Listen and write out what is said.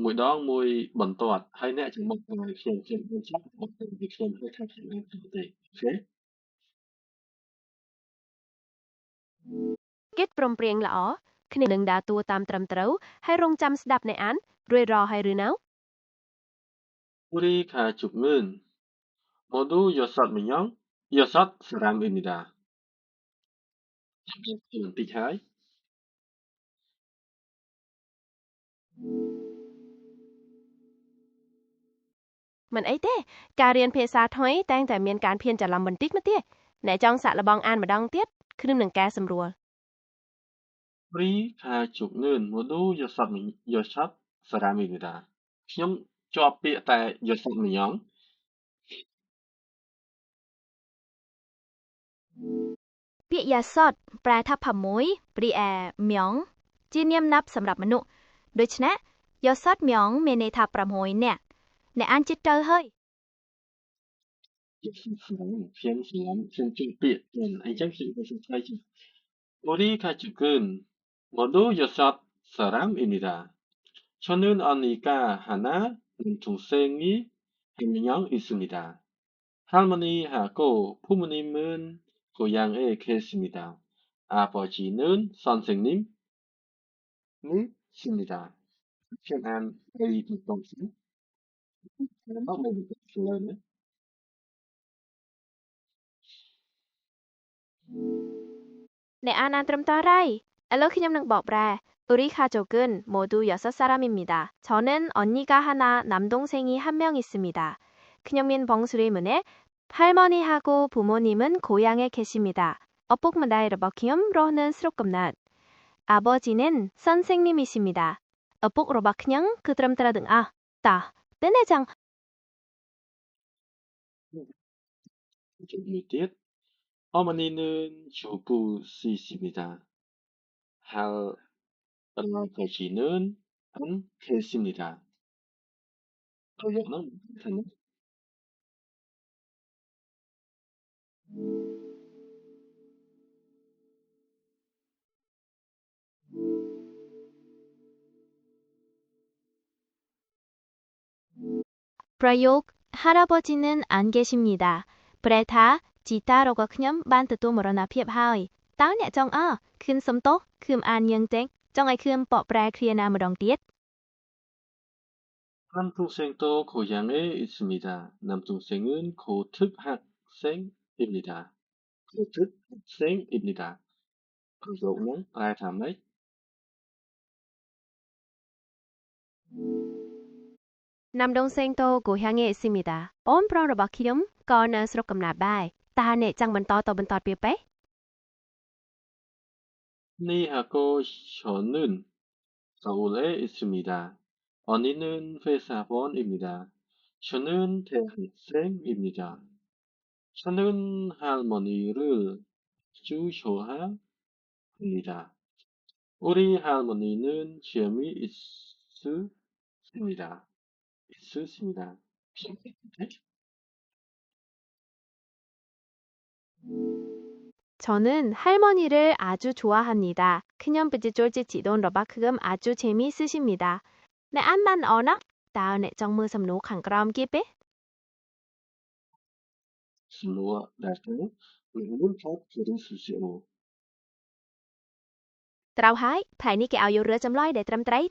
មួយដងមួយបន្ទាត់ហើយអ្នកចាំមកឲ្យខ្ញុំបញ្ជាក់មកទៅពីខ្ញុំឲ្យថាខ្ញុំបានធ្វើទេអូខេ Kết ព្រមព្រៀងល្អគ្នានឹងដើរតួតាមត្រឹមត្រូវហើយរងចាំស្ដាប់អ្នកអានរួចរាល់ហើយឬនៅ 우리 가족은 모두 6명, 6사람입니다.បន្តិចហើយ មិនអីទេការរៀនភាសាថ្មីតែងតែមានការភៀនច្រឡំបន្តិចមកទៀតអ្នកចង់សាកល្បងអានម្ដងទៀតខ្ញុំនឹងកែសម្រួល 우리 가족은 모두 6사람입니다. ខ្ញុំជាប់ពាក្យតែ 6명 ពាក្យយ៉ាសតប្រែថា6រីឯមៀងជានាមណាប់សម្រាប់មនុស្សដូច្នេះយ៉ាសតមៀងមានន័យថា6នាក់អ្នកអានចិត្តត្រូវហើយ ខ្ញុំជាប់ពាក្យអញ្ចឹងខ្ញុំទៅស្គាល់ជា 우리 가족은 모두 6사람입니다. 저는 언니가 하나, 동생이 한 명 있습니다. 할머니하고 부모님은 고향에 계십니다. 아버지는 선생님이십니다. 편안 회의 동생. 뭐는 អ្នកអានត្រឹមត្រូវហើយឥឡូវខ្ញុំនឹងបកប្រែ 우리 가족은 모두 6사람입니다. 저는 언니가 하나, 남동생이 한 명 있습니다. ខ្ញុំមានបងស្រីម្នាក់ 할머니하고 부모님은 고향에 계십니다. ឪពុកម្ដាយរបស់ខ្ញុំរស់នៅស្រុកកំណើត 아버지는 선생님이십니다. ឪពុករបស់ខ្ញុំគឺត្រឹមត្រូវទាំងអស់តោះទៅអ្នកចង់ 종류 띠 어머니는 주부시십니다. 할아버지는 안 계십니다. 이거는 괜찮네.ប្រយោគ 할아버지는 안 계십니다. ប្រែថាជីតារបស់ខ្ញុំបានទទួលមរណភាពហើយតើអ្នកចង់ខឿនសំទោសខឿនអានយ៉ាងទេចង់ឲ្យខឿនបកប្រែគ្រាណាម្ដងទៀត 남동생도 고향에 있습니다. 남동생은 고특학생입니다. 고특학생입니다. 방송은 발담을 남동생도 고향에 있습니다. អូនប្រុសរបស់ខ្ញុំក៏នៅស្រុកកំណើតដែរតើអ្នកចង់បន្តទៅបន្តទៀតទេ 언니하고 저는 서울에 있습니다. 언니는 회사원입니다. 저는 대학생입니다. 저는 할머니를 아주 좋아합니다. 우리 할머니는 시험이 있으십니다. 저는 할머니를 아주 좋아합니다. 그냥 쫄지 지돈 러바크금 아주 재미있으십니다. 내 안만 어나? 다음 내 정무 섬노 강그럼 기베? Semua datang mengumpul ke Rusia. Trao hái, phải ni cái áo yêu rửa chấm loi để trầm trái